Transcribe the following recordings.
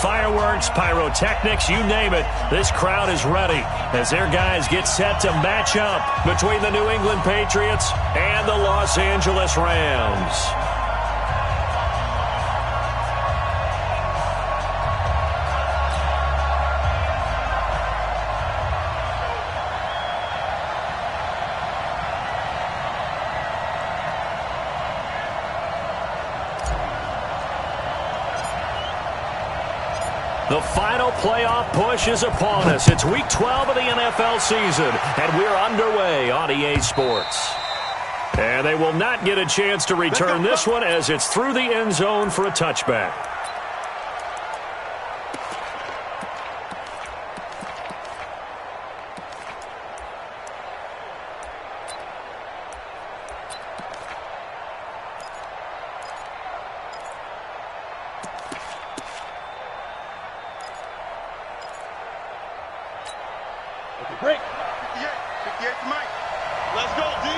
fireworks, pyrotechnics, you name it. This crowd is ready as their guys get set to match up between the New England Patriots and the Los Angeles Rams. The final playoff push is upon us. It's Week 12 of the NFL season, and we're underway on EA Sports. And they will not get a chance to return this one as it's through the end zone for a touchback. Break. 58 to Mike. Let's go, D.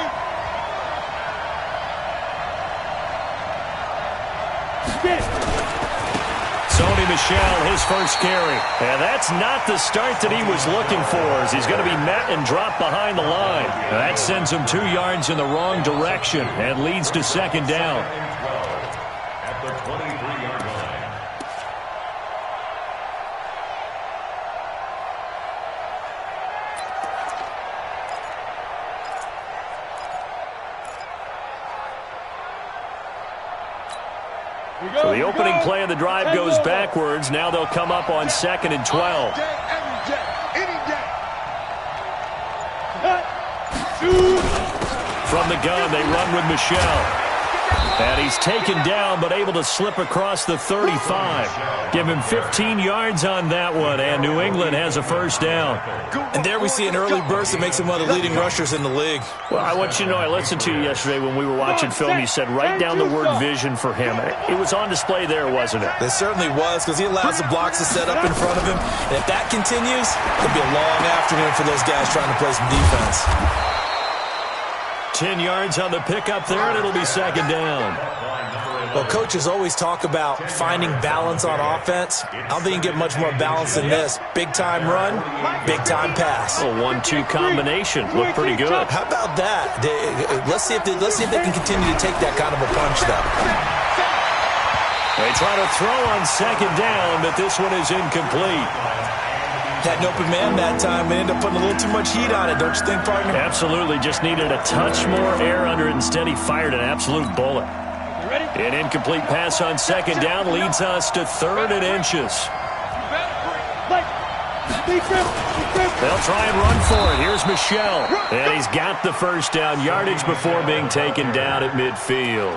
Sony Michel, his first carry. And that's not the start that he was looking for, as he's going to be met and dropped behind the line. That sends him 2 yards in the wrong direction and leads to second down. At the 23-yard line. So the opening play of the drive goes backwards. Now they'll come up on 2nd and 12. From the gun, they run with Michel. And he's taken down, but able to slip across the 35. Give him 15 yards on that one, and New England has a first down. And there we see an early burst that makes him one of the leading rushers in the league. Well, I want you to know, I listened to you yesterday when we were watching film. You said write down the word vision for him. It was on display there, wasn't it? It certainly was, because he allows the blocks to set up in front of him. And if that continues, it'll be a long afternoon for those guys trying to play some defense. 10 yards on the pickup there, and it'll be second down. Well, coaches always talk about finding balance on offense. I don't think you can get much more balance than this. Big-time run, big-time pass. A 1-2 combination. Looked pretty good. How about that? Let's see if they can continue to take that kind of a punch, though. They try to throw on second down, but this one is incomplete. Had an open man that time and ended up putting a little too much heat on it, don't you think, partner? Absolutely. Just needed a touch more air under it. Instead, he fired an absolute bullet. An incomplete pass on second down leads us to 3rd and inches. They'll try and run for it. Here's Michel. And he's got the first down yardage before being taken down at midfield.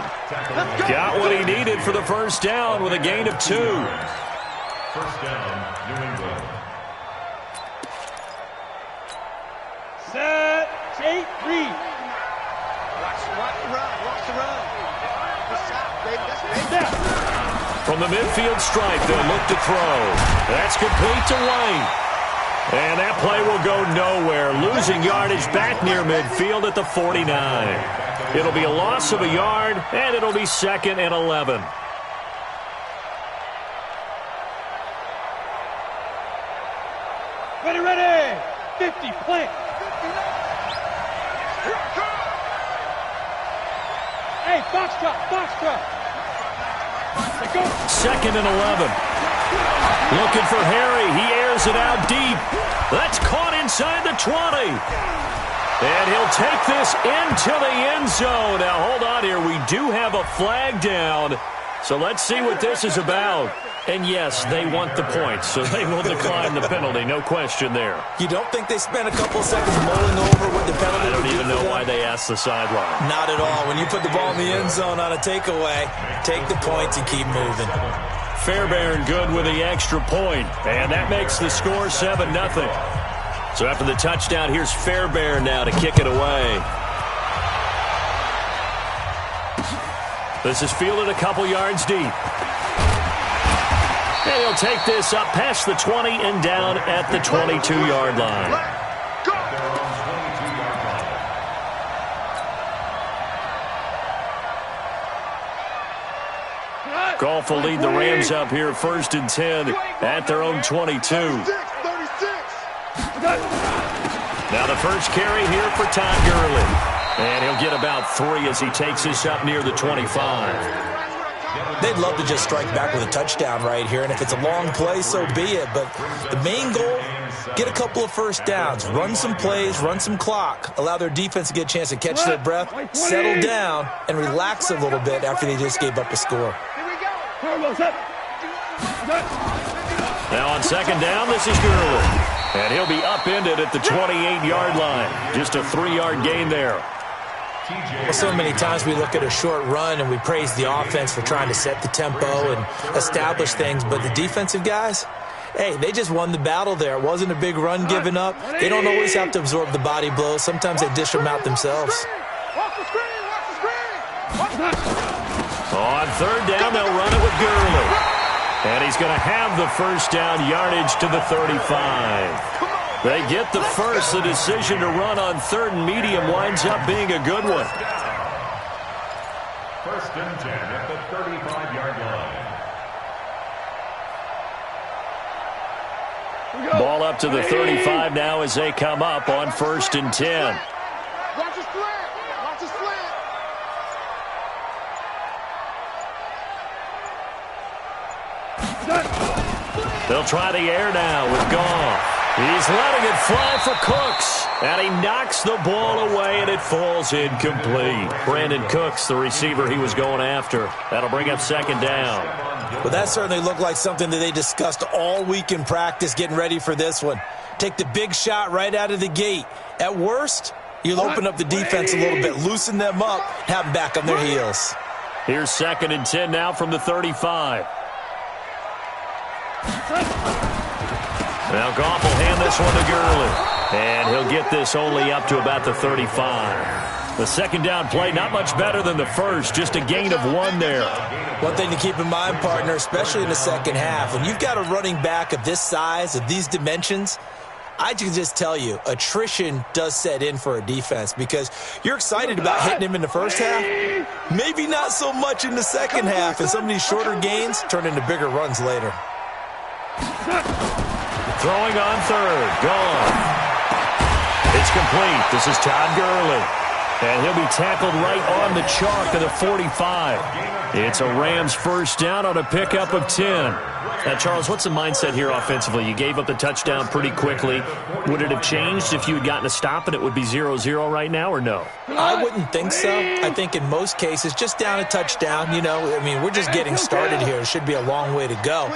Got what he needed for the first down with a gain of 2. First down, New England. Set, take, read. Watch the run. From the midfield stripe, they'll look to throw. That's complete to Wayne. And that play will go nowhere. Losing yardage back near midfield at the 49. It'll be a loss of a yard, and it'll be 2nd and 11. Ready. 50, play. Hey, box drop. 2nd and 11. Looking for Harry. He airs it out deep. That's caught inside the 20. And he'll take this into the end zone. Now, hold on here. We do have a flag down. So let's see what this is about. And yes, they want the points, so they will decline the penalty. No question there. You don't think they spent a couple of seconds mulling over what the penalty I don't would even do know for why them? they asked the sideline. Not at all. When you put the ball in the end zone on a takeaway, take the points and keep moving. Fairbairn good with the extra point, and that makes the score 7-0. So after the touchdown, here's Fairbairn now to kick it away. This is fielded a couple yards deep. And he'll take this up past the 20 and down at the 22-yard line. Cut. Goff will lead the Rams up here 1st and 10 at their own 22. 36. Now the first carry here for Todd Gurley. And he'll get about 3 as he takes this up near the 25. They'd love to just strike back with a touchdown right here, and if it's a long play, so be it. But the main goal, get a couple of first downs, run some plays, run some clock, allow their defense to get a chance to catch their breath, settle down, and relax a little bit after they just gave up a score. Now on second down, this is Gurley. And he'll be upended at the 28-yard line. Just a 3-yard gain there. Well, so many times we look at a short run and we praise the offense for trying to set the tempo and establish things, but the defensive guys, hey, they just won the battle there. It wasn't a big run given up. They don't always have to absorb the body blows. Sometimes they dish them out themselves. On third down, they'll run it with Gurley. And he's going to have the first down yardage to the 35. They get the first. The decision to run on third and medium winds up being a good one. 1st and 10 at the 35-yard line. Ball up to the 35 now as they come up on 1st and 10. Watch his slant. Watch his slant. They'll try the air now with Goff. He's letting it fly for Cooks. And he knocks the ball away, and it falls incomplete. Brandon Cooks, the receiver he was going after. That'll bring up second down. Well, that certainly looked like something that they discussed all week in practice getting ready for this one. Take the big shot right out of the gate. At worst, you'll open up the defense a little bit, loosen them up, have them back on their heels. Here's 2nd and 10 now from the 35. Now Goff will hand this one to Gurley. And he'll get this only up to about the 35. The second down play, not much better than the first, just a gain of 1 there. One thing to keep in mind, partner, especially in the second half, when you've got a running back of this size, of these dimensions, I can just tell you, attrition does set in for a defense because you're excited about hitting him in the first half, maybe not so much in the second half, and some of these shorter gains turn into bigger runs later. Throwing on third. Gone. It's complete. This is Todd Gurley. And he'll be tackled right on the chalk of the 45. It's a Rams first down on a pickup of 10. Now, Charles, what's the mindset here offensively? You gave up the touchdown pretty quickly. Would it have changed if you had gotten a stop and it would be 0-0 right now, or no? I wouldn't think so. I think in most cases, just down a touchdown, you know, I mean, we're just getting started here. It should be a long way to go.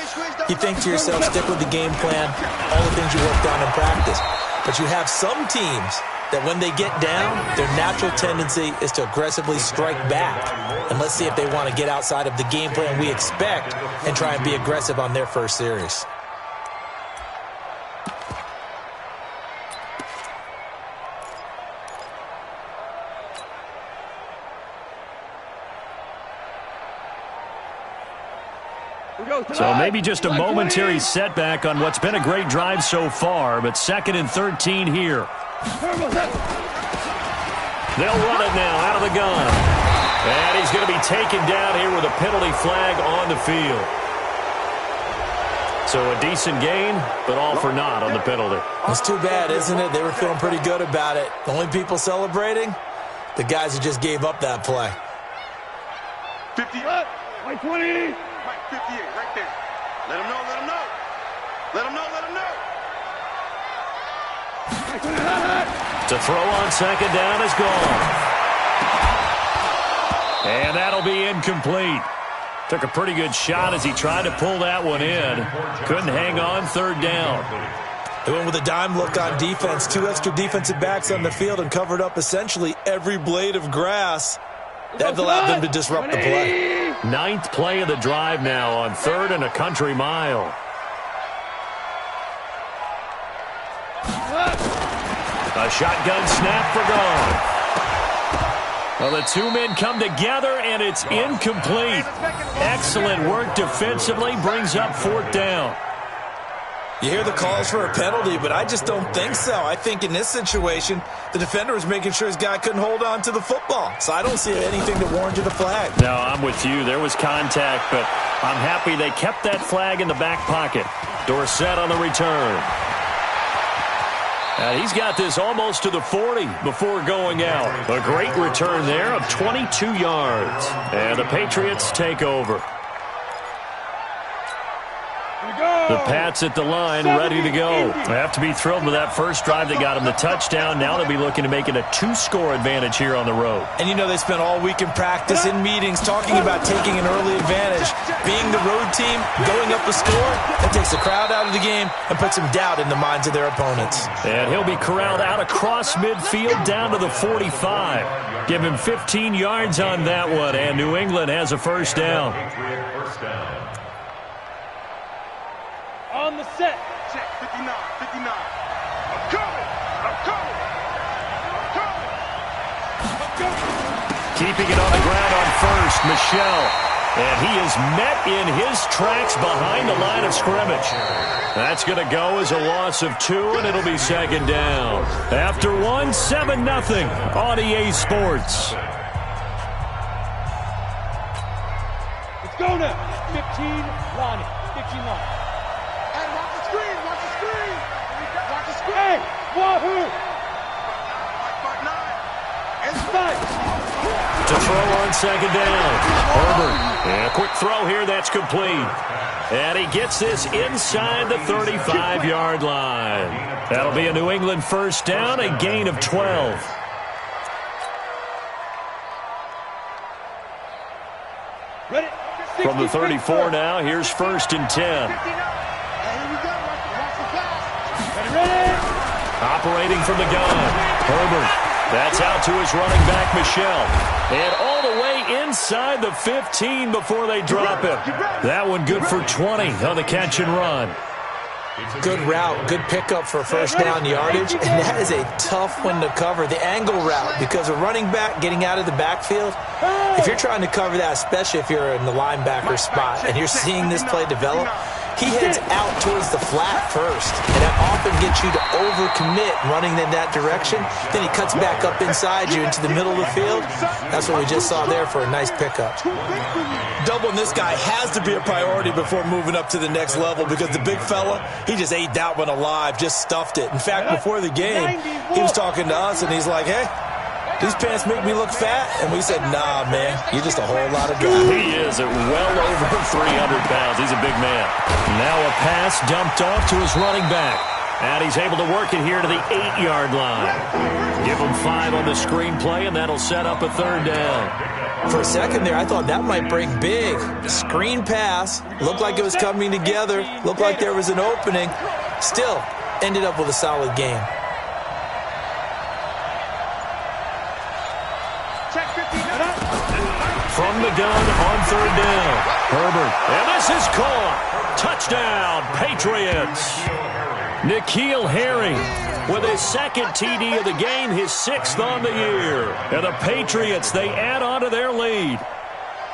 You think to yourself, stick with the game plan, all the things you worked on in practice. But you have some teams that when they get down, their natural tendency is to aggressively strike back. And let's see if they want to get outside of the game plan we expect and try and be aggressive on their first series. So maybe just a momentary setback on what's been a great drive so far, but 2nd and 13 here. They'll run it now out of the gun. And he's going to be taken down here with a penalty flag on the field. So a decent gain, but all for naught on the penalty. It's too bad, isn't it? They were feeling pretty good about it. The only people celebrating, the guys who just gave up that play. 50. Mike 20. Mike 58, right there. Let him know, let him know. Let him know, let him know. To throw on second down is gone. And that'll be incomplete. Took a pretty good shot as he tried to pull that one in. Couldn't hang on third down. They went with a dime look on defense. 2 extra defensive backs on the field and covered up essentially every blade of grass. That allowed them to disrupt the play. 9th play of the drive now on 3rd and a country mile. A shotgun snap for Goff. Well, the 2 men come together, and it's incomplete. Excellent work defensively, brings up 4th down. You hear the calls for a penalty, but I just don't think so. I think in this situation, the defender was making sure his guy couldn't hold on to the football. So I don't see anything that warranted a flag. No, I'm with you. There was contact, but I'm happy they kept that flag in the back pocket. Dorsett on the return. And he's got this almost to the 40 before going out. A great return there of 22 yards. And the Patriots take over. The Pats at the line, ready to go. They have to be thrilled with that first drive that got them the touchdown. Now they'll be looking to make it a 2-score advantage here on the road. And you know they spent all week in practice, in meetings, talking about taking an early advantage. Being the road team, going up the score, that takes the crowd out of the game and puts some doubt in the minds of their opponents. And he'll be corralled out across midfield down to the 45. Give him 15 yards on that one, and New England has a first down. On the set. Check, 59, 59. I'm coming. Keeping it on the ground on first, Michel. And he is met in his tracks behind the line of scrimmage. That's going to go as a loss of 2, and it'll be second down. After 1, 7-0 on EA Sports. Let's go now. 15, Lonnie. 15, Lonnie. Hey, wahoo! To throw on second down. Herbert. And a quick throw here that's complete. And he gets this inside the 35-yard line. That'll be a New England first down, a gain of 12. From the 34 now, here's 1st and 10. Operating from the gun, Herbert. That's out to his running back, Michel. And all the way inside the 15 before they drop him. That one good for 20 on the catch and run. Good route, good pickup for first down yardage, and that is a tough one to cover, the angle route, because a running back getting out of the backfield, if you're trying to cover that, especially if you're in the linebacker spot and you're seeing this play develop, he heads out towards the flat first, and that often gets you to overcommit running in that direction. Then he cuts back up inside you into the middle of the field. That's what we just saw there for a nice pickup. Doubling this guy has to be a priority before moving up to the next level, because the big fella, he just ate that one alive, just stuffed it. In fact, before the game, he was talking to us, and he's like, hey, these pants make me look fat? And we said, nah, man, you're just a whole lot of guy. He is at well over 300 pounds. He's a big man. Now a pass dumped off to his running back. And he's able to work it here to the 8-yard line. Give him 5 on the screenplay, and that'll set up a third down. For a second there, I thought that might break big. Screen pass. Looked like it was coming together. Looked like there was an opening. Still, ended up with a solid game. From the gun on third down. Herbert. And this is caught. Touchdown, Patriots. N'Keal Harry with his second TD of the game, his 6th on the year. And the Patriots, they add on to their lead.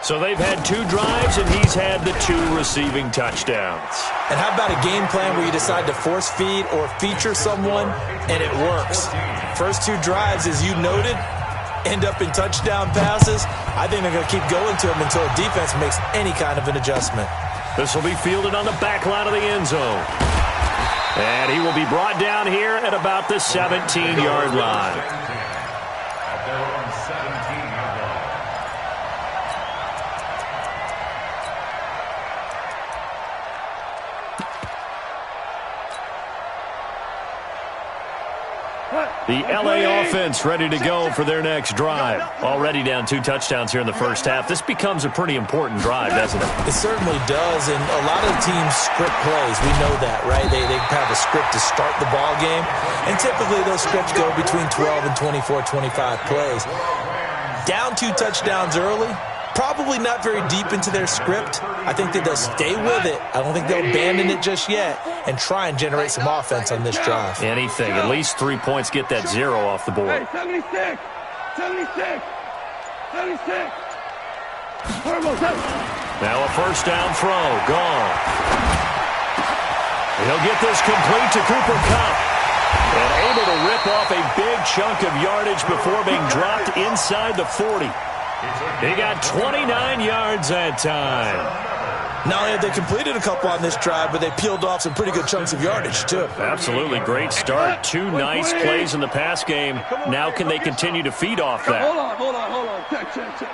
So they've had 2 drives, and he's had the 2 receiving touchdowns. And how about a game plan where you decide to force feed or feature someone, and it works? First 2 drives, as you noted, end up in touchdown passes. I think they're going to keep going to him until defense makes any kind of an adjustment. This will be fielded on the back line of the end zone. And he will be brought down here at about the 17-yard line. The LA offense ready to go for their next drive. Already down 2 touchdowns here in the first half. This becomes a pretty important drive, doesn't it? It certainly does, and a lot of teams script plays. We know that, right? They have a script to start the ball game, and typically those scripts go between 12 and 24, 25 plays. Down 2 touchdowns early, probably not very deep into their script. I think that they'll stay with it. I don't think they'll abandon it just yet and try and generate some offense on this drive. Anything. At least 3 points, get that 0 off the board. Hey, 76! 76! 76! Now a first down throw. Gone. He'll get this complete to Cooper Kupp. And able to rip off a big chunk of yardage before being dropped inside the 40. He got 29 yards that time. Not only have they completed a couple on this drive, but they peeled off some pretty good chunks of yardage, too. Absolutely great start. 2 nice plays in the pass game. Now can they continue to feed off that? Hold on. Check.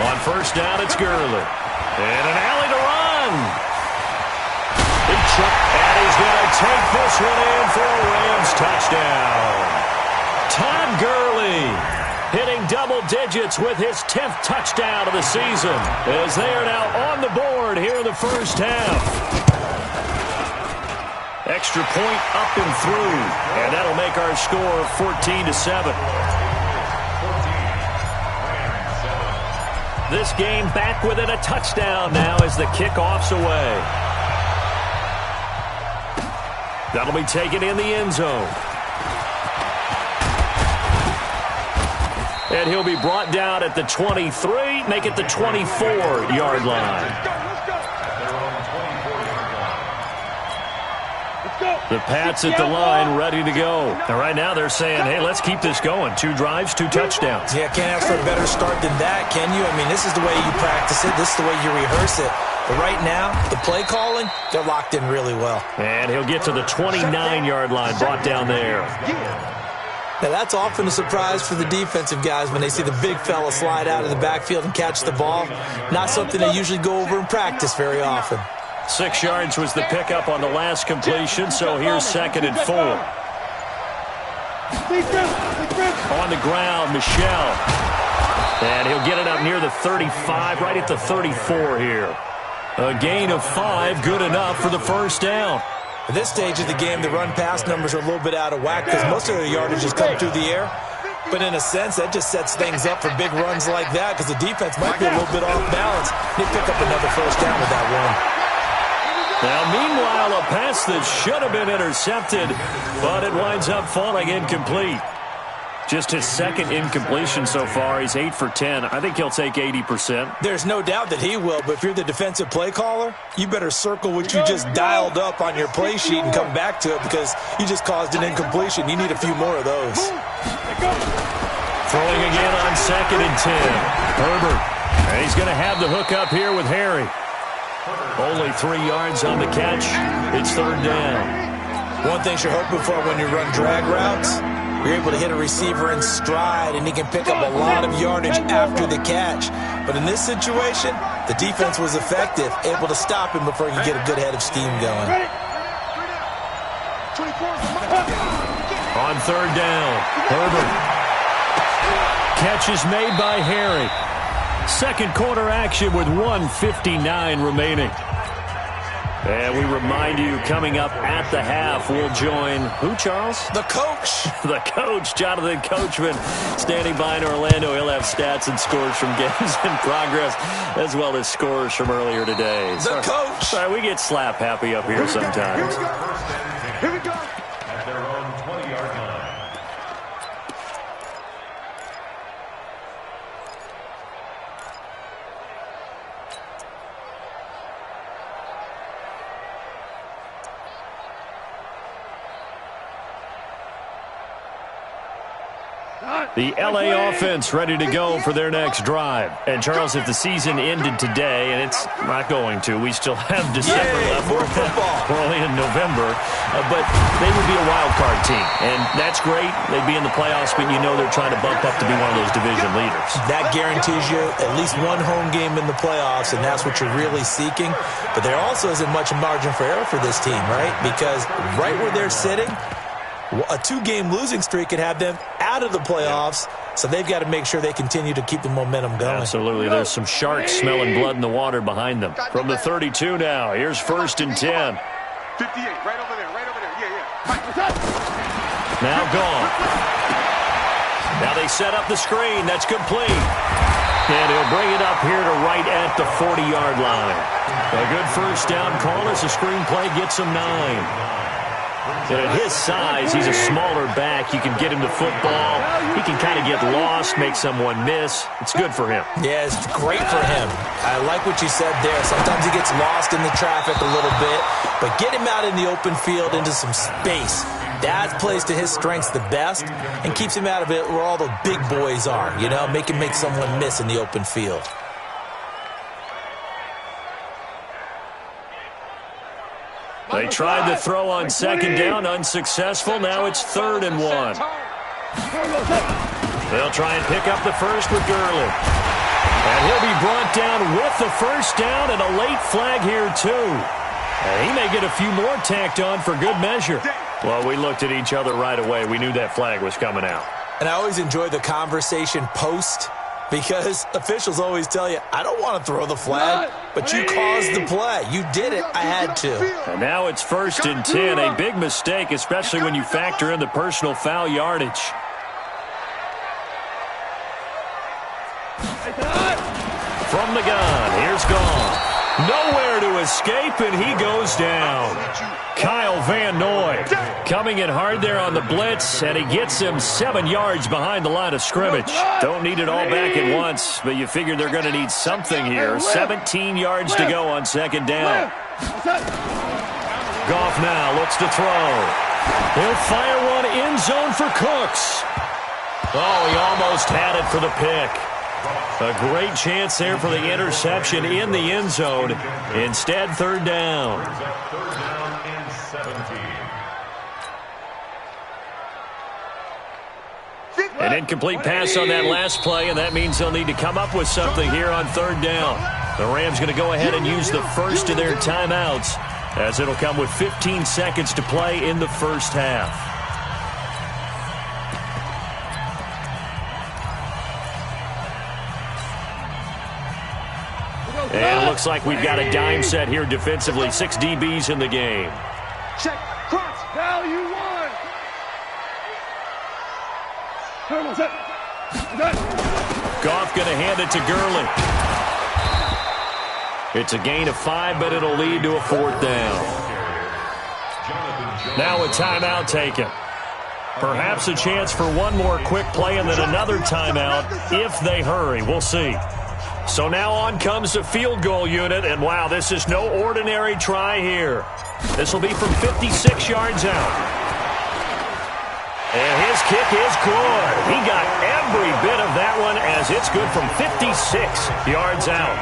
On first down, it's Gurley. And an alley to run. Big chuck, and he's going to take this one in for a Rams touchdown. Todd Gurley hitting double digits with his 10th touchdown of the season as they are now on the board here in the first half. Extra point up and through, and that'll make our score 14-7. This game back within a touchdown now as the kickoff's away. That'll be taken in the end zone. And he'll be brought down at the 23, make it the 24-yard line. The Pats at the line ready to go. And right now they're saying, hey, let's keep this going. 2 drives, 2 touchdowns. Yeah, can't ask for a better start than that, can you? I mean, this is the way you practice it. This is the way you rehearse it. But right now, the play calling, they're locked in really well. And he'll get to the 29-yard line, brought down there. Now, that's often a surprise for the defensive guys when they see the big fella slide out of the backfield and catch the ball. Not something they usually go over in practice very often. 6 yards was the pickup on the last completion, so here's 2nd and 4. On the ground, Michel. And he'll get it up near the 35, right at the 34 here. A gain of 5, good enough for the first down. At this stage of the game, the run-pass numbers are a little bit out of whack because most of their yardage has come through the air. But in a sense, that just sets things up for big runs like that because the defense might be a little bit off balance. They pick up another first down with that run. Now, meanwhile, a pass that should have been intercepted, but it winds up falling incomplete. Just his 2nd incompletion so far. He's 8 for 10. I think he'll take 80%. There's no doubt that he will, but if you're the defensive play caller, you better circle what you just dialed up on your play sheet and come back to it because you just caused an incompletion. You need a few more of those. Throwing again on 2nd and 10. Herbert. And he's going to have the hook up here with Harry. Only 3 yards on the catch. It's 3rd down. One thing you're hoping for when you run drag routes, you're able to hit a receiver in stride, and he can pick up a lot of yardage after the catch. But in this situation, the defense was effective, able to stop him before he could get a good head of steam going. On 3rd down, Herbert. Catch is made by Harry. 2nd quarter action with 1:59 remaining. And we remind you, coming up at the half, we'll join who, Charles? The coach. The coach, Jonathan Coachman, standing by in Orlando. He'll have stats and scores from games in progress, as well as scores from earlier today. The coach. Sorry, we get slap happy up here sometimes. Here we go. At their own 20-yard line. The L.A. offense ready to go for their next drive. And, Charles, if the season ended today, and it's not going to, we still have December left. More football. We're only in November. But they would be a wild card team. And that's great. They'd be in the playoffs, but you know they're trying to bump up to be one of those division leaders. That guarantees you at least one home game in the playoffs, and that's what you're really seeking. But there also isn't much margin for error for this team, right? Because right where they're sitting, a 2-game losing streak could have them out of the playoffs, so they've got to make sure they continue to keep the momentum going. Absolutely. There's some sharks smelling blood in the water behind them. From the 32 now, here's 1st and 10. 58, right over there, yeah. Now gone. Now they set up the screen. That's complete. And he'll bring it up here to right at the 40-yard line. A good first down call as the screen play gets him 9. And at his size, he's a smaller back. You can get him to football. He can kind of get lost, make someone miss. It's good for him. Yeah, it's great for him. I like what you said there. Sometimes he gets lost in the traffic a little bit, but get him out in the open field into some space. That plays to his strengths the best and keeps him out of it where all the big boys are, you know, make him make someone miss in the open field. They tried to throw on second down, unsuccessful. Now it's 3rd and 1. They'll try and pick up the first with Gurley. And he'll be brought down with the first down and a late flag here, too. And he may get a few more tacked on for good measure. Well, we looked at each other right away. We knew that flag was coming out. And I always enjoy the conversation post because officials always tell you, I don't want to throw the flag, but you caused the play. You did it. I had to. And now it's 1st and 10. A big mistake, especially when you factor in the personal foul yardage. From the gun, here's Gone. Nowhere to escape, and he goes down. Kyle Van Noy coming in hard there on the blitz, and he gets him 7 yards behind the line of scrimmage. Don't need it all back at once, but you figure they're going to need something here. 17 yards to go on second down. Goff now looks to throw. He'll fire one end zone for Cooks. Oh, he almost had it for the pick. A great chance there for the interception in the end zone. Instead, 3rd down. Third down and 17. An incomplete pass on that last play, and that means they'll need to come up with something here on 3rd down. The Rams going to go ahead and use the first of their timeouts, as it'll come with 15 seconds to play in the first half. And it looks like we've got a dime set here defensively. 6 DBs in the game. Check. Cross. Value 1. Turn set. Goff going to hand it to Gurley. It's a gain of 5, but it'll lead to a 4th down. Now a timeout taken. Perhaps a chance for one more quick play and then another timeout if they hurry. We'll see. So now on comes the field goal unit, and wow, this is no ordinary try here. This will be from 56 yards out. And his kick is good. He got every bit of that one as it's good from 56 yards out.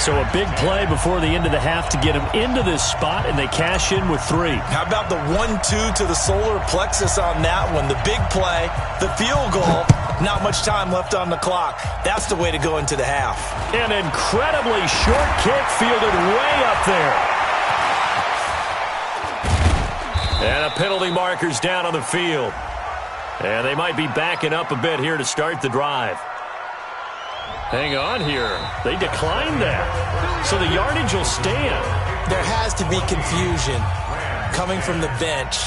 So a big play before the end of the half to get him into this spot, and they cash in with 3. How about the 1-2 to the solar plexus on that one? The big play, the field goal, not much time left on the clock. That's the way to go into the half. An incredibly short kick fielded way up there. And a penalty marker's down on the field. And they might be backing up a bit here to start the drive. Hang on here. They declined that. So the yardage will stand. There has to be confusion coming from the bench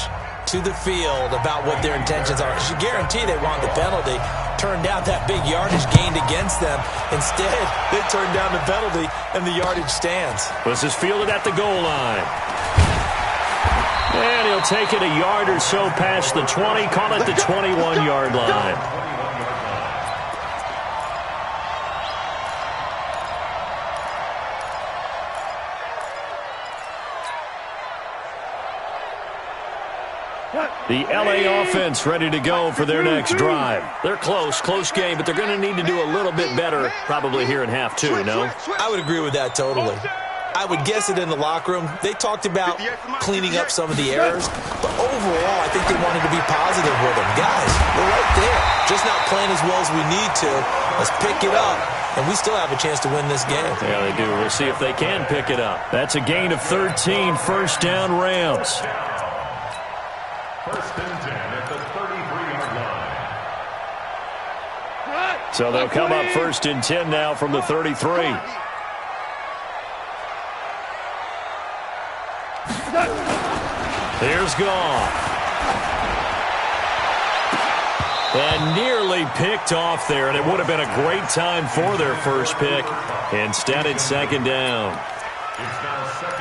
to the field about what their intentions are. Because you guarantee they want the penalty. Turned down that big yardage gained against them. Instead, they turned down the penalty, and the yardage stands. This is fielded at the goal line. And he'll take it a yard or so past the 20. Call it the 21-yard line. The LA offense ready to go for their next drive. They're close game, but they're going to need to do a little bit better probably here in half 2, no? I would agree with that totally. I would guess it in the locker room. They talked about cleaning up some of the errors, but overall, I think they wanted to be positive with them. Guys, we're right there, just not playing as well as we need to. Let's pick it up, and we still have a chance to win this game. Yeah, they do. We'll see if they can pick it up. That's a gain of 13, 1st down Rams. 1st and 10 at the 33-yard line. So they'll come up 1st and 10 now from the 33. Here's Goff. And nearly picked off there, and it would have been a great time for their first pick. Instead, it's 2nd down.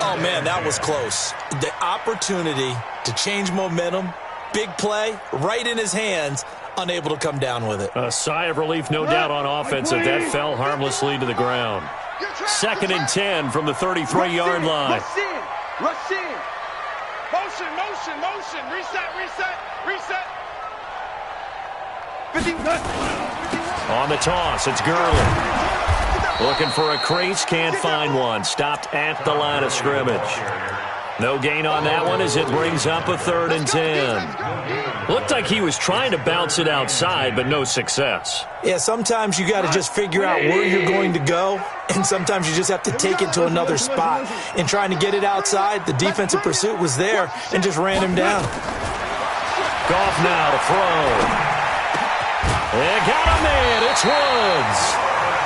Oh, man, that was close. The opportunity to change momentum, big play, right in his hands, unable to come down with it. A sigh of relief, no doubt, on offense if that fell harmlessly to the ground. 2nd and 10 from the 33-yard line. Rush in. Rush in. Motion, motion, motion. Reset, reset, reset. 51. On the toss, it's Gurley. Looking for a crease, can't find one. Stopped at the line of scrimmage. No gain on that one as it brings up a 3rd and 10. Looked like he was trying to bounce it outside, but no success. Yeah, sometimes you got to just figure out where you're going to go, and sometimes you just have to take it to another spot. In trying to get it outside, the defensive pursuit was there and just ran him down. Goff now to throw. They got a man. It's Woods.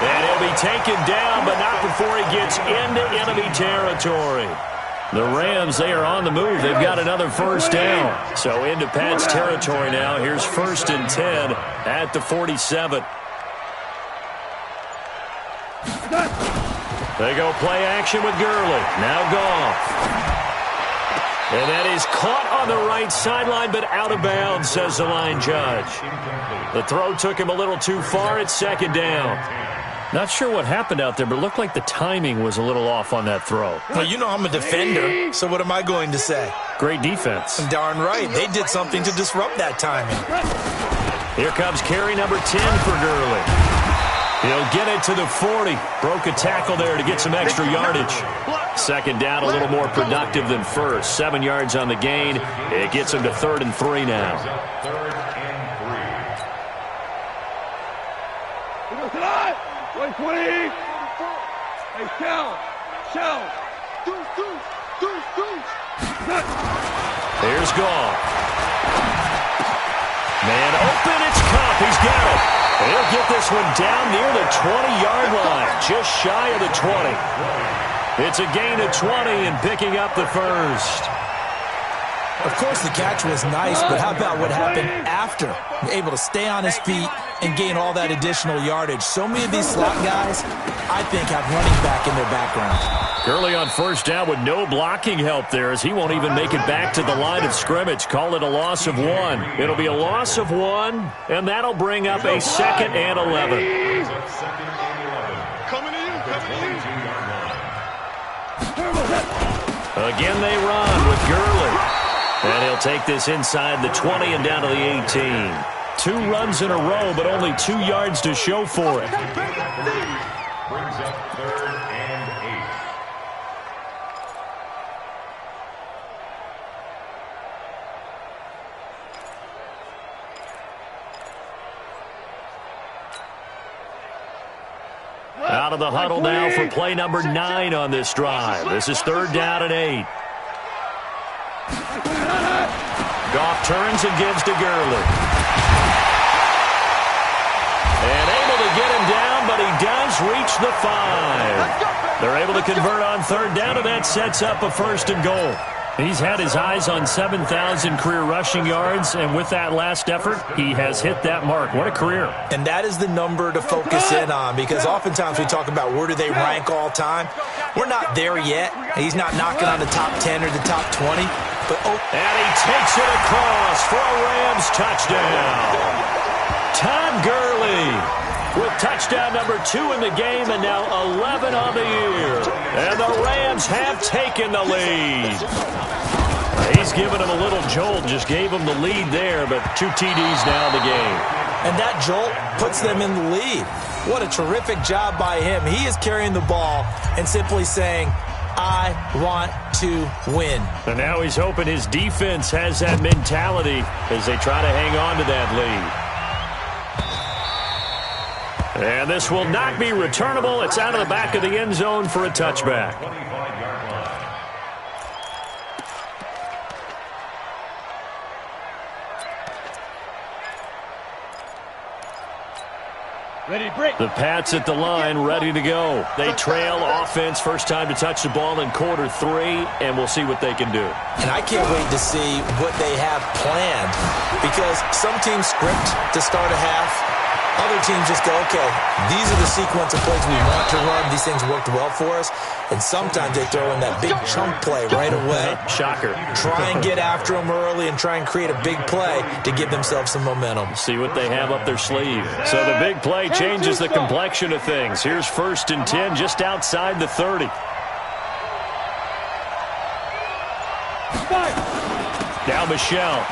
And he'll be taken down, but not before he gets into enemy territory. The Rams, they are on the move. They've got another first down. So into Pat's territory now. Here's 1st and 10 at the 47. They go play action with Gurley. Now Goff. And that is caught on the right sideline, but out of bounds, says the line judge. The throw took him a little too far. It's 2nd down. Not sure what happened out there, but it looked like the timing was a little off on that throw. Well, you know I'm a defender, so what am I going to say? Great defense. Darn right. They did something to disrupt that timing. Here comes carry number 10 for Gurley. He'll get it to the 40. Broke a tackle there to get some extra yardage. 2nd down, a little more productive than first. 7 yards on the gain. It gets him to 3rd and 3 now. 3rd and 120. Hey, shell. Here's Goff. Man open, it's Cup. He's got it. He'll get this one down near the 20-yard line, just shy of the 20. It's a gain of 20 and picking up the first. Of course, the catch was nice, but how about what happened after? Able to stay on his feet and gain all that additional yardage. So many of these slot guys, I think, have running back in their background. Gurley on first down with no blocking help there as he won't even make it back to the line of scrimmage. Call it a loss of 1. It'll be a loss of 1, and that'll bring up a 2nd and 11. Coming to you, coming to you. Again they run with Gurley. And he'll take this inside the 20 and down to the 18. 2 runs in a row, but only 2 yards to show for it. Brings up 3rd and 8. Out of the huddle now for play number 9 on this drive. This is 3rd down and 8. Goff turns and gives to Gurley. And able to get him down, but he does reach the 5. They're able to convert on 3rd down, and that sets up a 1st and goal. He's had his eyes on 7,000 career rushing yards, and with that last effort, he has hit that mark. What a career. And that is the number to focus in on, because oftentimes we talk about where do they rank all time. We're not there yet. He's not knocking on the top 10 or the top 20. But and he takes it across for a Rams touchdown. Todd Gurley with touchdown number 2 in the game, and now 11 on the year. And the Rams have taken the lead. He's given him a little jolt, just gave him the lead there, but 2 TDs now in the game. And that jolt puts them in the lead. What a terrific job by him. He is carrying the ball and simply saying, I want to win. And now he's hoping his defense has that mentality as they try to hang on to that lead. And this will not be returnable. It's out of the back of the end zone for a touchback. 25-yard line. Ready to break. The Pats at the line, ready to go. They trail offense, first time to touch the ball in quarter 3, and we'll see what they can do. And I can't wait to see what they have planned, because some teams script to start a half. Other teams just go, okay, these are the sequence of plays we want to run. These things worked well for us. and sometimes they throw in that big chunk play right away. Shocker. Try and get after them early and try and create a big play to give themselves some momentum. See what they have up their sleeve. So the big play changes the complexion of things. Here's 1st and 10 just outside the 30. Now Michelle.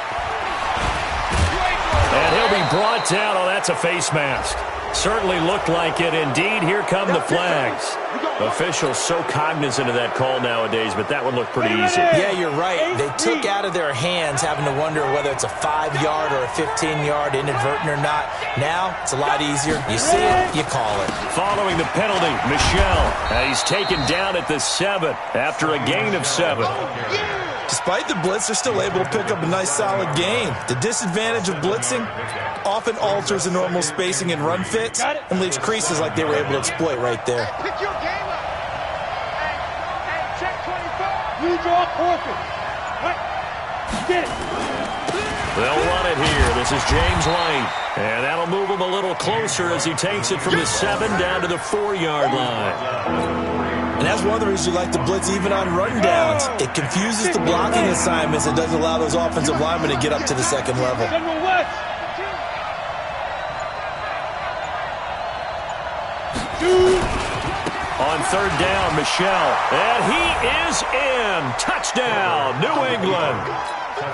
And he'll be brought down. Oh, that's a face mask. Certainly looked like it. Indeed, here come the flags. Officials so cognizant of that call nowadays, but that one looked pretty easy. Yeah, you're right. They took out of their hands having to wonder whether it's a 5-yard or a 15-yard inadvertent or not. Now, it's a lot easier. You see it, you call it. Following the penalty, Michelle. He's taken down at the 7 after a gain of 7. Despite the blitz, they're still able to pick up a nice, solid gain. The disadvantage of blitzing often alters the normal spacing and run fits and leaves creases like they were able to exploit right there. Pick your game up. Hey, check 25. You draw portion. Right. Get it. They'll run it here. This is James White. And that'll move him a little closer as he takes it from the 7 down to the 4-yard line. And that's one of the reasons you like to blitz even on run downs. It confuses the blocking assignments and doesn't allow those offensive linemen to get up to the second level. On 3rd down, Michelle. And he is in. Touchdown, New England.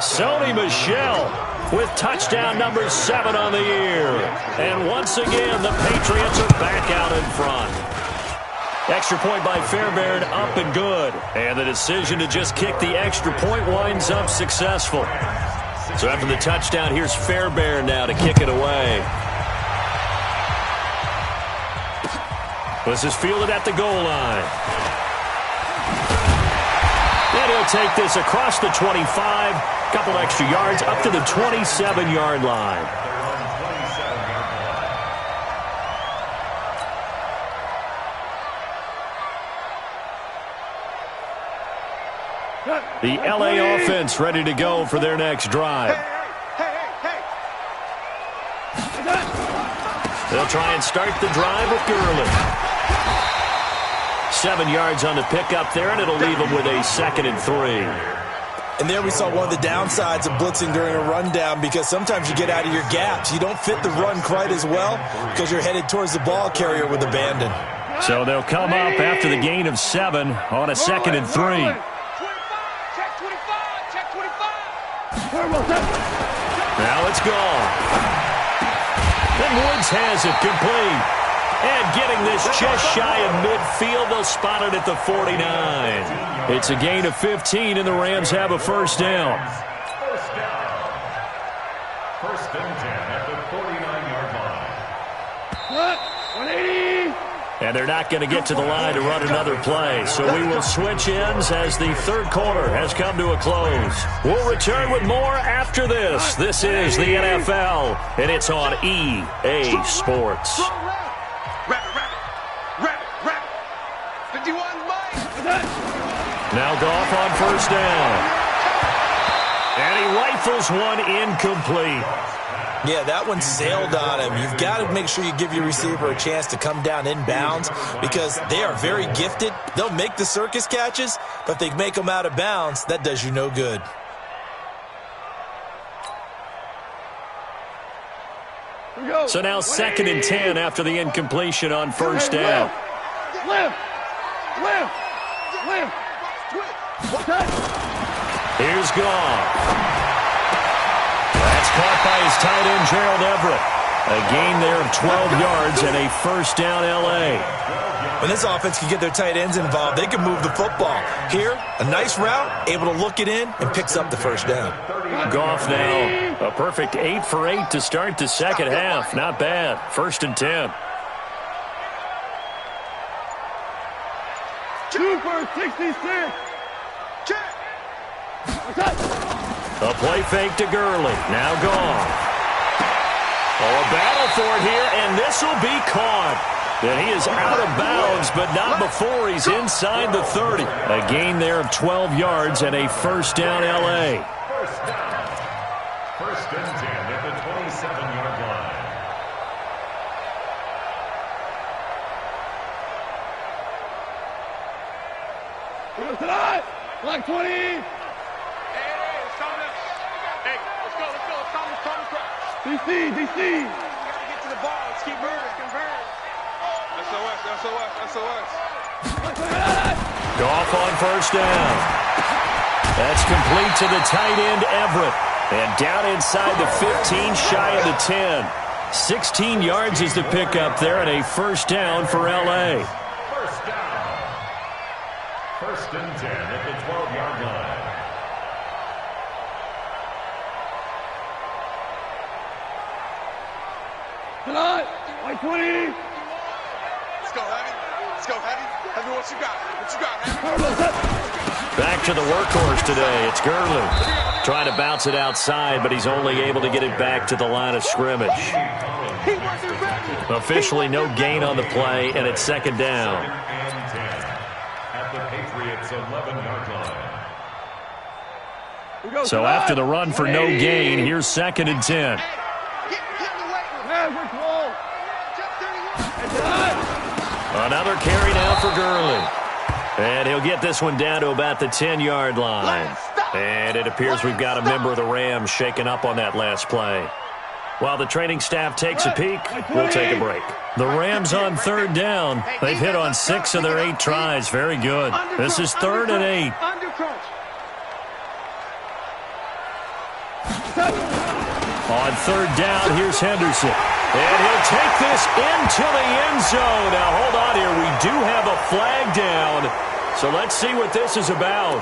Sony Michel with touchdown number 7 on the year. And once again, the Patriots are back out in front. Extra point by Fairbairn, up and good. And the decision to just kick the extra point winds up successful. So after the touchdown, here's Fairbairn now to kick it away. This is fielded at the goal line. And he'll take this across the 25. Couple extra yards up to the 27-yard line. The LA offense ready to go for their next drive. They'll try and start the drive with Gurley. 7 yards on the pickup there, and it'll leave them with a 2nd and 3. And there we saw one of the downsides of blitzing during a rundown, because sometimes you get out of your gaps. You don't fit the run quite as well because you're headed towards the ball carrier with abandon. So they'll come up after the gain of 7 on a 2nd and 3. Now it's gone. And Woods has it complete. And getting this just shy of midfield, they'll spot it at the 49. It's a gain of 15, and the Rams have a 1st down. 1st and 10 at the 49-yard line. 180. And they're not going to get to the line to run another play. So we will switch ends as the 3rd quarter has come to a close. We'll return with more after this. This is the NFL, and it's on EA Sports. Rabbit. 51 Mike. Now Goff on 1st down. And he rifles one incomplete. Yeah, that one sailed on him. You've got to make sure you give your receiver a chance to come down inbounds, because they are very gifted. They'll make the circus catches, but if they make them out of bounds, that does you no good. So now 2nd and 10 after the incompletion on 1st down. Here's Goff. That's caught by his tight end, Gerald Everett. A gain there of 12 yards and a 1st down L.A. When this offense can get their tight ends involved, they can move the football. Here, a nice route, able to look it in, and picks up the 1st down. Goff now, a perfect 8 for 8 to start the second half. Not bad. 1st and 10. 2 for 66. A play fake to Gurley. Now Goff. Oh, a battle for it here, and this will be caught. And he is out of bounds, but not before he's inside the 30. A gain there of 12 yards and a 1st down L.A. 1st and 10 at the 27-yard line. Like 20. Hey, it's coming up. Hey, let's go. It's coming. DC. We gotta get to the ball. Let's keep moving. Convert. SOS. Goff on first down. That's complete to the tight end, Everett. And down inside the 15, shy of the 10. 16 yards is the pickup there, and a first down for L.A. First down. 1st and 10 at the 12-yard line. Tonight. Like 20. Let's go, Heavy. Heavy, what you got? Heavy? Back to the workhorse today. It's Gurley. Trying to bounce it outside, but he's only able to get it back to the line of scrimmage. Officially no gain on the play, and it's second down. 2nd and 10 at the Patriots' 11-yard line. So after the run for no gain, here's 2nd and 10. Another carry now for Gurley. And he'll get this one down to about the 10-yard line. And it appears we've got a member of the Rams shaken up on that last play. While the training staff takes a peek, we'll take a break. The Rams on third down. They've hit on 6 of their 8 tries. Very good. This is 3rd and 8. On third down, here's Henderson. And he'll take this into the end zone. Now, hold on here. We do have a flag down. So let's see what this is about.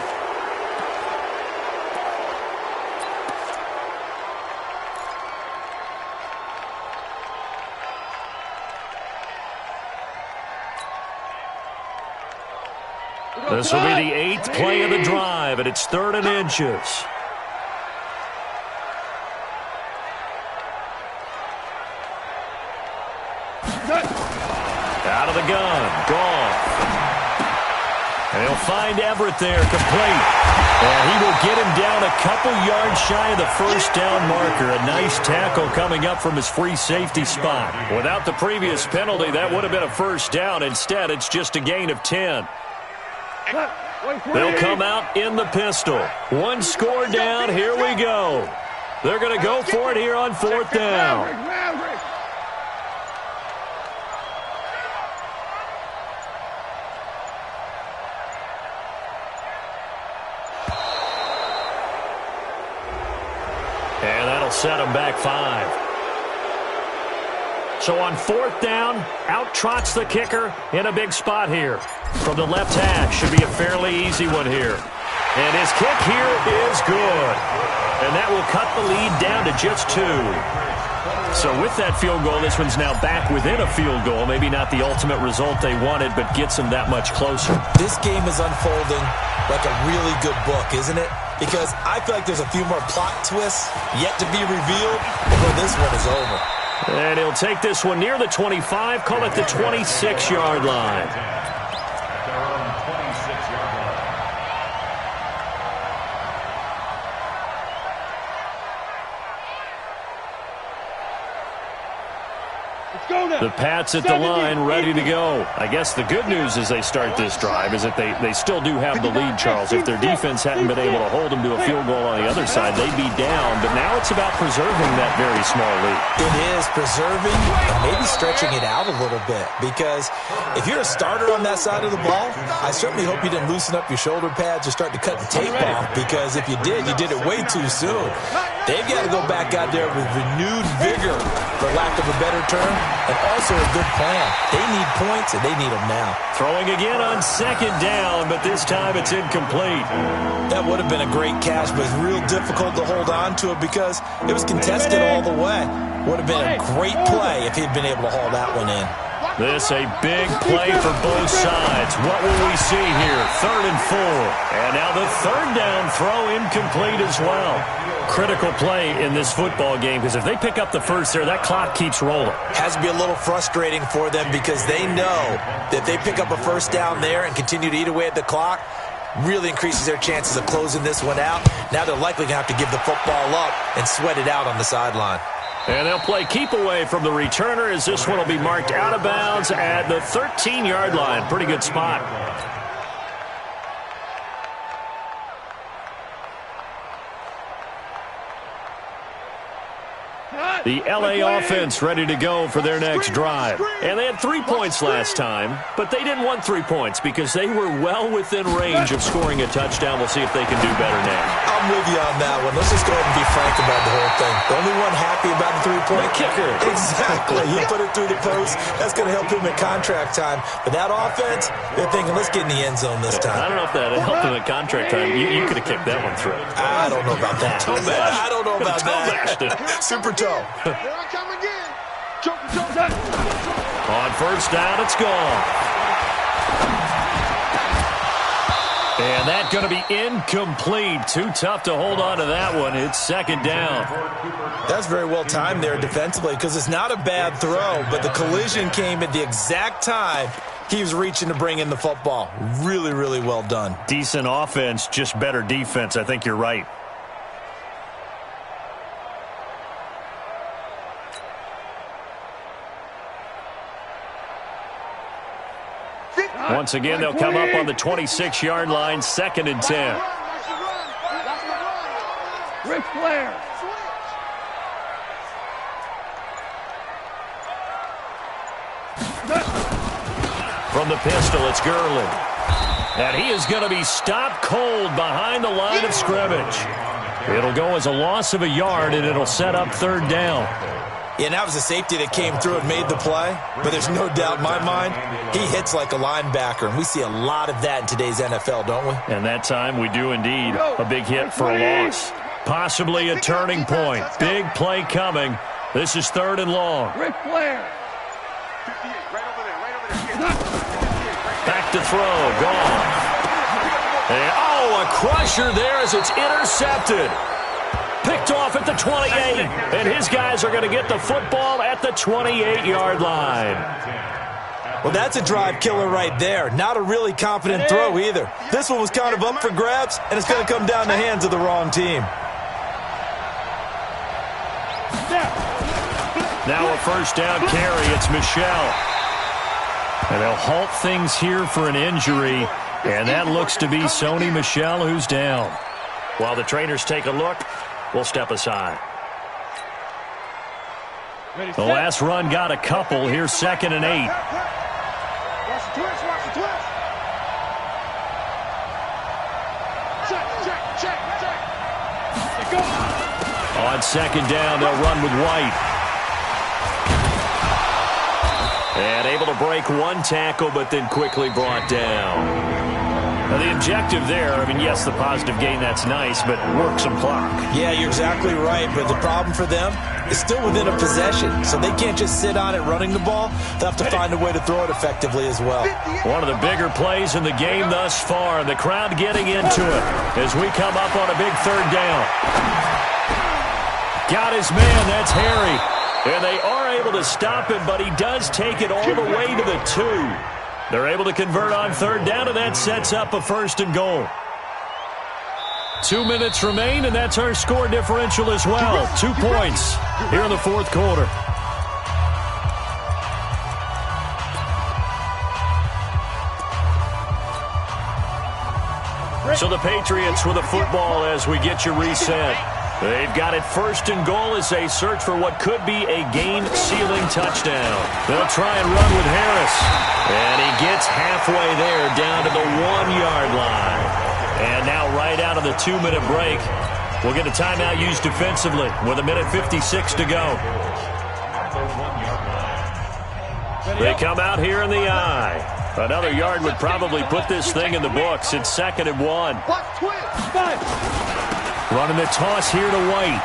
This will be the 8th play of the drive, and it's 3rd and inches. Out of the gun. Goff. And he'll find Everett there, complete. And he will get him down a couple yards shy of the first down marker. A nice tackle coming up from his free safety spot. Without the previous penalty, that would have been a first down. Instead, it's just a gain of 10. They'll come out in the pistol. One score down. Here we go. They're going to go for it here on 4th down. And that'll set him back 5. So on 4th down, out trots the kicker in a big spot here. From the left hash, should be a fairly easy one here. And his kick here is good. And that will cut the lead down to just 2. So with that field goal, this one's now back within a field goal. Maybe not the ultimate result they wanted, but gets them that much closer. This game is unfolding like a really good book, isn't it? Because I feel like there's a few more plot twists yet to be revealed before this one is over. And he'll take this one near the 25, call it the 26-yard line. Their own 26-yard line. The Pats at the line, ready to go. I guess the good news as they start this drive is that they still do have the lead, Charles. If their defense hadn't been able to hold them to a field goal on the other side, they'd be down. But now it's about preserving that very small lead. It is preserving and maybe stretching it out a little bit. Because if you're a starter on that side of the ball, I certainly hope you didn't loosen up your shoulder pads or start to cut the tape off. Because if you did, you did it way too soon. They've got to go back out there with renewed vigor, for lack of a better term, and also a good plan. They need points, and they need them now. Throwing again on 2nd down, but this time it's incomplete. That would have been a great catch, but it's real difficult to hold on to it because it was contested all the way. Would have been a great play if he'd been able to haul that one in. This a big play for both sides. What will we see here? 3rd and 4. And now the 3rd down throw incomplete as well. Critical play in this football game because if they pick up the first there, that clock keeps rolling. Has to be a little frustrating for them because they know that if they pick up a first down there and continue to eat away at the clock, really increases their chances of closing this one out. Now they're likely going to have to give the football up and sweat it out on the sideline. And they'll play keep away from the returner as this one will be marked out of bounds at the 13-yard line. Pretty good spot. The LA offense ready to go for their next drive. And they had 3 points last time, but they didn't want 3 points because they were well within range of scoring a touchdown. We'll see if they can do better now. I'm with you on that one. Let's just go ahead and be frank about the whole thing. The only one happy about the three-point kicker. Exactly. He put it through the post. That's going to help him at contract time. But that offense, they're thinking, let's get in the end zone this time. I don't know if that helped him at contract time. You could have kicked that one through. I don't know about that. Toe bash. I don't know about that. Super toe. Here I come again. On first down, it's gone. And that's going to be incomplete. Too tough to hold on to that one. It's second down. That's very well timed there defensively because it's not a bad throw, but the collision came at the exact time he was reaching to bring in the football. Really, really well done. Decent offense, just better defense. I think you're right. Once again, they'll come up on the 26-yard line, 2nd and 10. Ric Flair. From the pistol, it's Gurley. And he is going to be stopped cold behind the line of scrimmage. It'll go as a loss of a yard, and it'll set up third down. Yeah, and that was a safety that came through and made the play. But there's no doubt in my mind, he hits like a linebacker. And we see a lot of that in today's NFL, don't we? And that time we do indeed. A big hit for a loss. Possibly a turning point. Big play coming. This is 3rd and long. Ric Flair. 58, right over there. Back to throw. Gone. And, a crusher there as it's intercepted. Picked off at the 28, and his guys are going to get the football at the 28-yard line. Well, that's a drive killer right there. Not a really confident throw either. This one was kind of up for grabs, and it's going to come down the hands of the wrong team. Now a first down carry. It's Michel. And they'll halt things here for an injury, and that looks to be Sony Michel who's down. While the trainers take a look, we'll step aside. The last run got a couple. Here's 2nd and 8. Watch the twist, watch the twist. Check. On 2nd down, they'll run with White. And able to break one tackle, but then quickly brought down. Now, the objective there, yes, the positive gain, that's nice, but work some clock. Yeah, you're exactly right, but the problem for them is still within a possession, so they can't just sit on it running the ball. They'll have to find a way to throw it effectively as well. One of the bigger plays in the game thus far, and the crowd getting into it as we come up on a big 3rd down. Got his man, that's Harry. And they are able to stop him, but he does take it all the way to the 2. They're able to convert on 3rd down, and that sets up a 1st and goal. 2 minutes remain, and that's our score differential as well. 2 points here in the 4th quarter. So the Patriots with the football as we get you reset. They've got it 1st and goal as they search for what could be a game-sealing touchdown. They'll try and run with Harris. And he gets halfway there down to the 1-yard line. And now right out of the 2-minute break, we'll get a timeout used defensively with 1:56 to go. They come out here in the eye. Another yard would probably put this thing in the books. It's 2nd and 1. Running the toss here to White.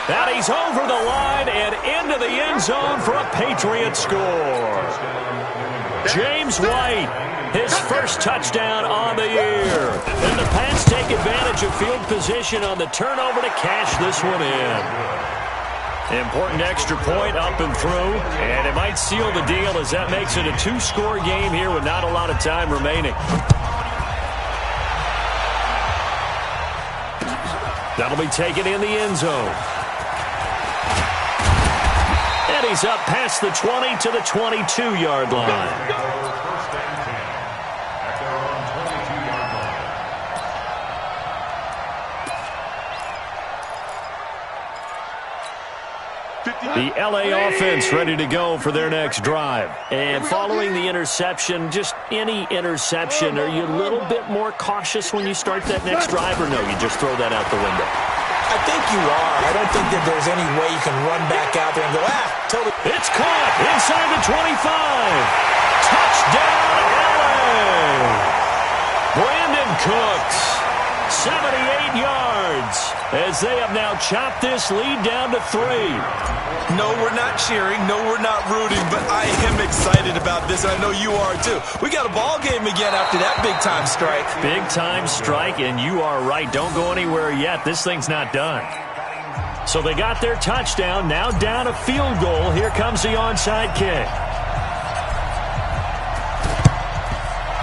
And he's over the line and into the end zone for a Patriot score. James White, his first touchdown on the year. And the Pats take advantage of field position on the turnover to cash this one in. Important extra point up and through, and it might seal the deal as that makes it a 2-score game here with not a lot of time remaining. That'll be taken in the end zone. And he's up past the 20 to the 22-yard line. The LA offense ready to go for their next drive. And following the interception, just any interception, are you a little bit more cautious when you start that next drive, or no, you just throw that out the window? I think you are. I don't think that there's any way you can run back out there and go, totally. It's caught inside the 25. Touchdown, LA. Brandon Cooks, 78 yards, as they have now chopped this lead down to 3. No, we're not cheering. No, we're not rooting, but I am excited about this, and I know you are too. We got a ball game again after that big-time strike. Big-time strike, and you are right. Don't go anywhere yet. This thing's not done. So they got their touchdown, now down a field goal. Here comes the onside kick.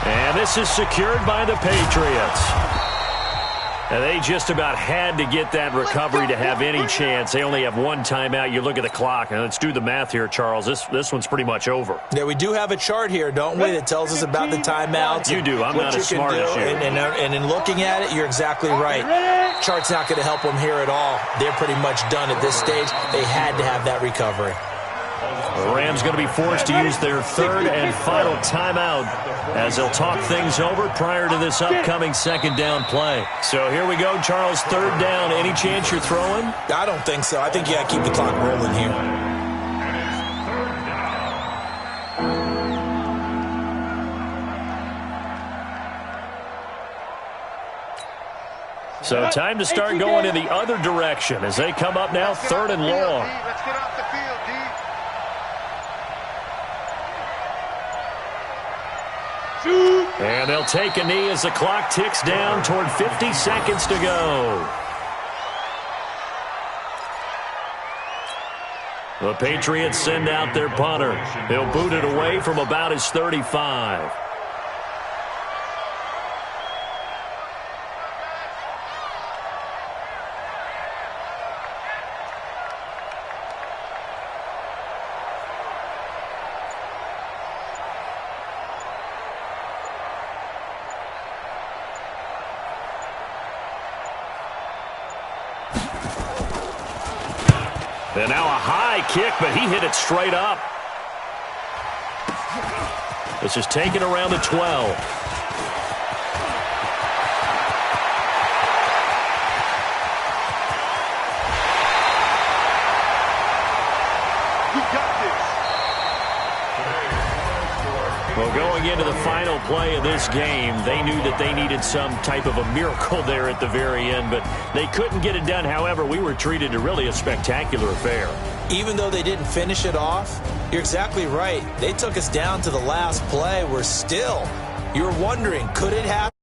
And this is secured by the Patriots. And they just about had to get that recovery to have any chance. They only have one timeout. You look at the clock, and let's do the math here, Charles. This one's pretty much over. Yeah, we do have a chart here, don't we, that tells us about the timeouts. You do. I'm not as smart as you. And in looking at it, you're exactly right. Chart's not going to help them here at all. They're pretty much done at this stage. They had to have that recovery. The Rams going to be forced to use their third and final timeout as they'll talk things over prior to this upcoming second down play. So here we go, Charles, third down. Any chance you're throwing? I don't think so. I think you got to keep the clock rolling here. So time to start going in the other direction as they come up now, third and long. Let's get off the field, D. And they'll take a knee as the clock ticks down toward 50 seconds to go. The Patriots send out their punter. He'll boot it away from about his 35. And now a high kick, but he hit it straight up. This is taken around the 12. Well, going into the final play of this game, they knew that they needed some type of a miracle there at the very end, but they couldn't get it done. However, we were treated to really a spectacular affair. Even though they didn't finish it off, you're exactly right. They took us down to the last play. We're still, you're wondering, could it happen?